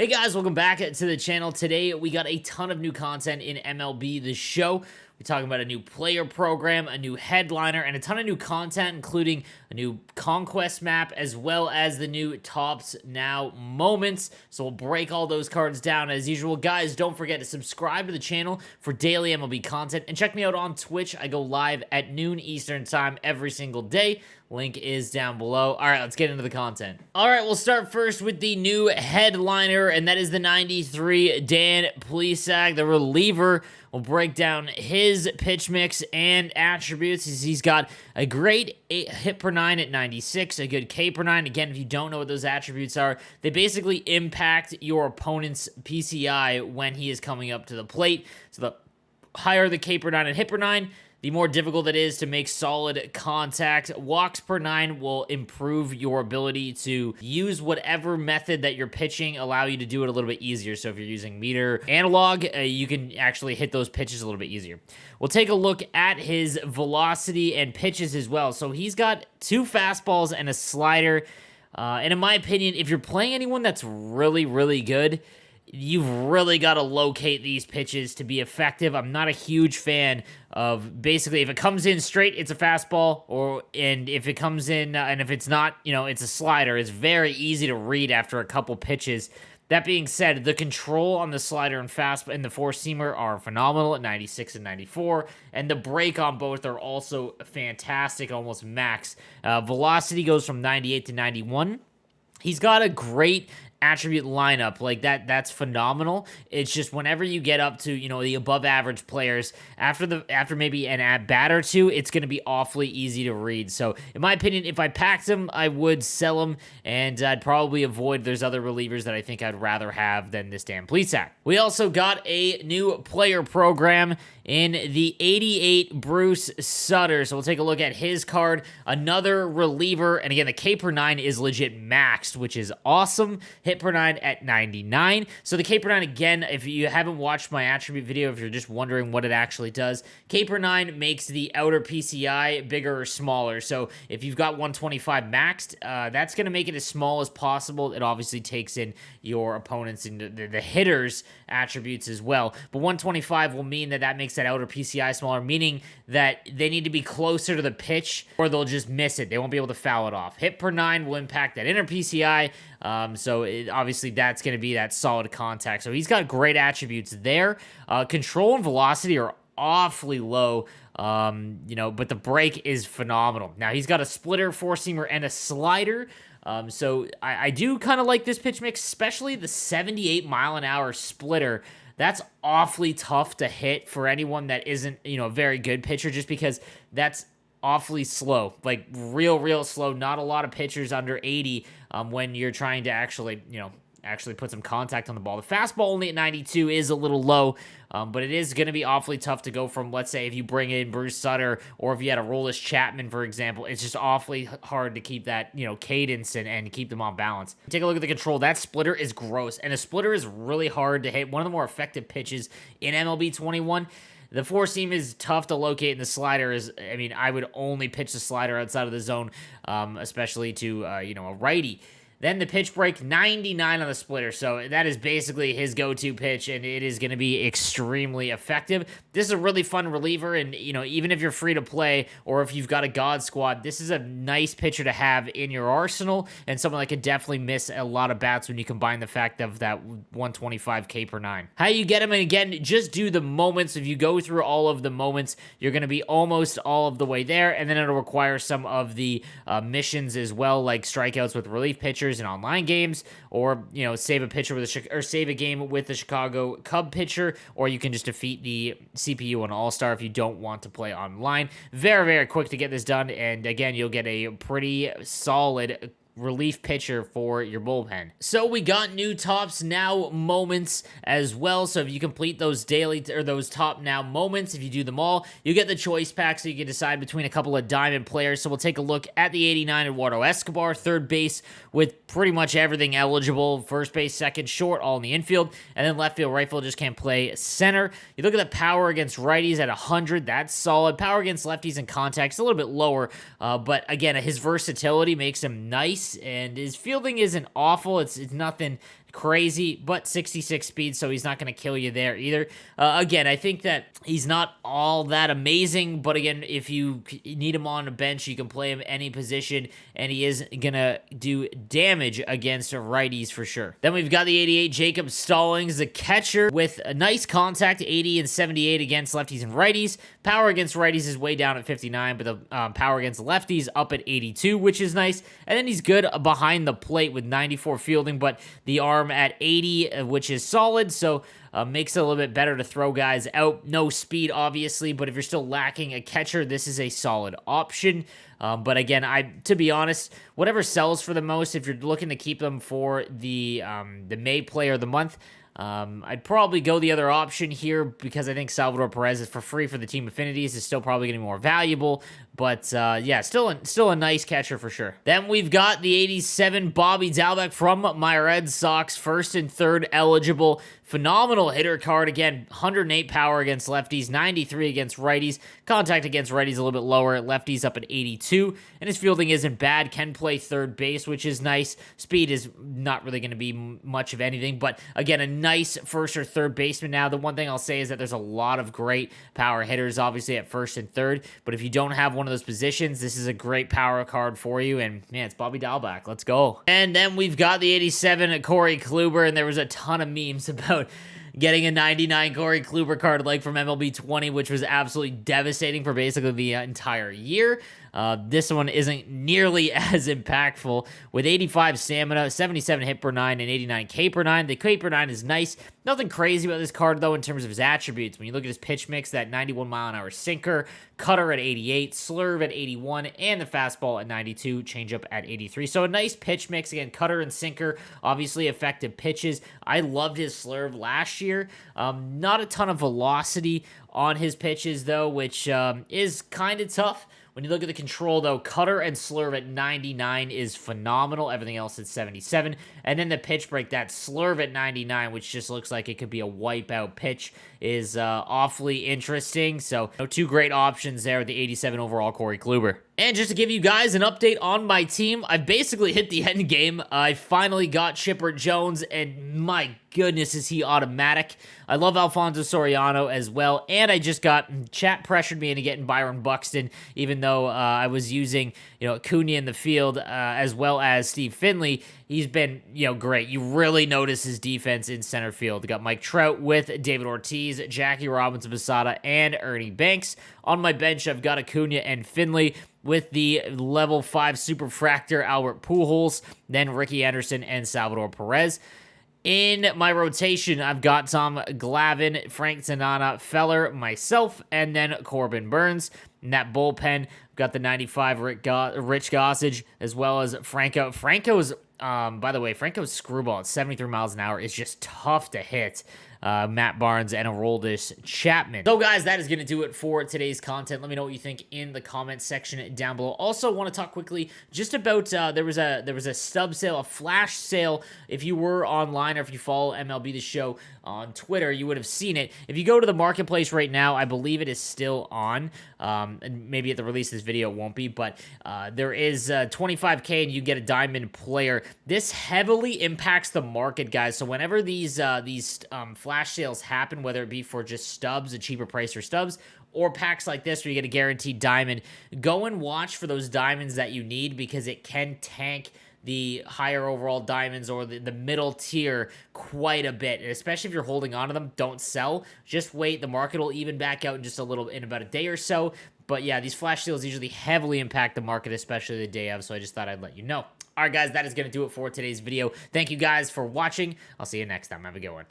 Hey guys, welcome back to the channel. Today we got a ton of new content in MLB the Show. We're talking about a new player program, a new headliner, and a ton of new content, including a new conquest map, as well as the new Tops Now moments. So we'll break all those cards down as usual. Guys, don't forget to subscribe to the channel for daily MLB content, and check me out on Twitch. I go live at noon Eastern time every single day. Link is down below. All right, let's get into the content. All right, we'll start first with the new headliner, and that is the 93 Dan Plesac, the reliever. We'll break down his pitch mix and attributes. He's got a great hit per 9 at 96, a good K per 9. Again, if you don't know what those attributes are, they basically impact your opponent's PCI when he is coming up to the plate. So the higher the K per 9 and hit per 9, the more difficult it is to make solid contact. Walks per 9 will improve your ability to use whatever method that you're pitching, allow you to do it a little bit easier. So if you're using meter analog, you can actually hit those pitches a little bit easier. We'll take a look at his velocity and pitches as well. So he's got 2 fastballs and a slider. And in my opinion, if you're playing anyone that's really, really good, you've really got to locate these pitches to be effective. I'm not a huge fan of basically if it comes in straight, it's a fastball, and if it comes in and if it's not, it's a slider. It's very easy to read after a couple pitches. That being said, the control on the slider and fastball and the four-seamer are phenomenal at 96 and 94, and the break on both are also fantastic, almost max. Velocity goes from 98 to 91. He's got a great attribute lineup, like that's phenomenal. It's just whenever you get up to the above average players, after maybe an at bat or two, it's going to be awfully easy to read. So in my opinion, if I packed him, I would sell him, and I'd probably avoid. There's other relievers that I think I'd rather have than this Dan Plesac. We also got a new player program in the 88 Bruce Sutter. So we'll take a look at his card. Another reliever, and again, the K per 9 is legit maxed, which is awesome. Hit per 9 at 99. So the K per 9, again, if you haven't watched my attribute video, if you're just wondering what it actually does, K per 9 makes the outer PCI bigger or smaller. So if you've got 125 maxed, that's going to make it as small as possible. It obviously takes in your opponents and the hitters' attributes as well. But 125 will mean that makes that outer PCI smaller, meaning that they need to be closer to the pitch or they'll just miss it. They won't be able to foul it off. Hit per 9 will impact that inner PCI. Obviously that's going to be that solid contact. So he's got great attributes there. Control and velocity are awfully low. But the break is phenomenal. Now he's got a splitter, four-seamer, and a slider. So I do kind of like this pitch mix, especially the 78 mile an hour splitter. That's awfully tough to hit for anyone that isn't, a very good pitcher, just because that's awfully slow, like real slow. Not a lot of pitchers under 80 when you're trying to actually put some contact on the ball. The fastball only at 92 is a little low, but it is going to be awfully tough to go from, let's say, if you bring in Bruce Sutter or if you had a Aroldis Chapman, for example, it's just awfully hard to keep that, cadence and keep them on balance. Take a look at the control. That splitter is gross, and a splitter is really hard to hit. One of the more effective pitches in MLB 21. The four-seam is tough to locate, and the slider is, I would only pitch the slider outside of the zone, especially to, a righty. Then the pitch break, 99 on the splitter. So that is basically his go-to pitch, and it is going to be extremely effective. This is a really fun reliever, and, even if you're free to play or if you've got a God squad, this is a nice pitcher to have in your arsenal and someone that could definitely miss a lot of bats when you combine the fact of that 125 K per 9. How you get him, and again, just do the moments. If you go through all of the moments, you're going to be almost all of the way there, and then it'll require some of the missions as well, like strikeouts with relief pitchers in online games, or save a pitcher save a game with the Chicago Cub pitcher, or you can just defeat the CPU on All-Star if you don't want to play online. Very, very quick to get this done, and again, you'll get a pretty solid relief pitcher for your bullpen. So we got new Tops Now moments as well. So if you complete those daily or those Top Now moments, if you do them all, you get the choice pack, so you can decide between a couple of diamond players. So we'll take a look at the 89 Eduardo Escobar, third base with pretty much everything eligible. First base, second, short, all in the infield, and then left field, right field just can't play center. You look at the power against righties at 100, that's solid. Power against lefties and contacts a little bit lower, but again, his versatility makes him nice, and his fielding isn't awful. It's nothing crazy, but 66 speed, so he's not going to kill you there either. Again, I think that he's not all that amazing, but again, if you need him on a bench, you can play him any position, and he is going to do damage against righties for sure. Then we've got the 88 Jacob Stallings, the catcher, with a nice contact, 80 and 78 against lefties and righties. Power against righties is way down at 59, but the power against lefties up at 82, which is nice. And then he's good behind the plate with 94 fielding, but the arm at 80, which is solid, so makes it a little bit better to throw guys out. No speed, obviously, but if you're still lacking a catcher, this is a solid option. But again, to be honest, whatever sells for the most, if you're looking to keep them for the May Player of the Month, I'd probably go the other option here because I think Salvador Perez is for free for the team affinities, is still probably getting more valuable. But yeah, still a nice catcher for sure. Then we've got the 87 Bobby Dalbec from my Red Sox, first and third eligible. Phenomenal hitter card. Again, 108 power against lefties, 93 against righties. Contact against righties a little bit lower. Lefties up at 82. And his fielding isn't bad. Can play third base, which is nice. Speed is not really going to be much of anything. But again, a nice first or third baseman. Now, the one thing I'll say is that there's a lot of great power hitters, obviously, at first and third. But if you don't have one of those positions, this is a great power card for you. And man, it's Bobby Dalbec. Let's go. And then we've got the 87 Corey Kluber. And there was a ton of memes about getting a 99 Corey Kluber card like from MLB 20, which was absolutely devastating for basically the entire year. This one isn't nearly as impactful with 85 stamina, 77 hit per 9, and 89 K per 9. The K per 9 is nice. Nothing crazy about this card, though, in terms of his attributes. When you look at his pitch mix, that 91-mile-an-hour sinker, cutter at 88, slurve at 81, and the fastball at 92, changeup at 83. So a nice pitch mix. Again, cutter and sinker, obviously effective pitches. I loved his slurve last year. Not a ton of velocity on his pitches, though, which is kind of tough. When you look at the control, though, cutter and slurve at 99 is phenomenal. Everything else at 77. And then the pitch break, that slurve at 99, which just looks like it could be a wipeout pitch, is awfully interesting. So, two great options there with the 87 overall Corey Kluber. And just to give you guys an update on my team, I've basically hit the end game. I finally got Chipper Jones, and my goodness, is he automatic. I love Alfonso Soriano as well, and I just got, chat pressured me into getting Byron Buxton, even though I was using, Acuna in the field, as well as Steve Finley. He's been, great. You really notice his defense in center field. Got Mike Trout with David Ortiz, Jackie Robinson Posada, and Ernie Banks. On my bench, I've got Acuna and Finley with the level 5 superfractor Albert Pujols, then Ricky Anderson and Salvador Perez. In my rotation, I've got Tom Glavine, Frank Tanana, Feller, myself, and then Corbin Burns. In that bullpen, I've got the 95 Rich Gossage, as well as Franco. Franco's, by the way, Franco's screwball at 73 miles an hour is just tough to hit. Matt Barnes and Aroldis Chapman. So guys, that is going to do it for today's content. Let me know what you think in the comments section down below. Also want to talk quickly just about there was a stub sale, a flash sale. If you were online or if you follow MLB the Show on Twitter, you would have seen it. If you go to the marketplace right now, I believe it is still on. And maybe at the release of this video it won't be, but there is $25K and you get a diamond player. This heavily impacts the market, guys. So whenever these flash sales happen, whether it be for just stubs, a cheaper price for stubs, or packs like this where you get a guaranteed diamond, go and watch for those diamonds that you need, because it can tank the higher overall diamonds or the middle tier quite a bit. And especially if you're holding on to them, don't sell. Just wait. The market will even back out in about a day or so. But yeah, these flash sales usually heavily impact the market, especially the day of. So I just thought I'd let you know. All right, guys, that is going to do it for today's video. Thank you guys for watching. I'll see you next time. Have a good one.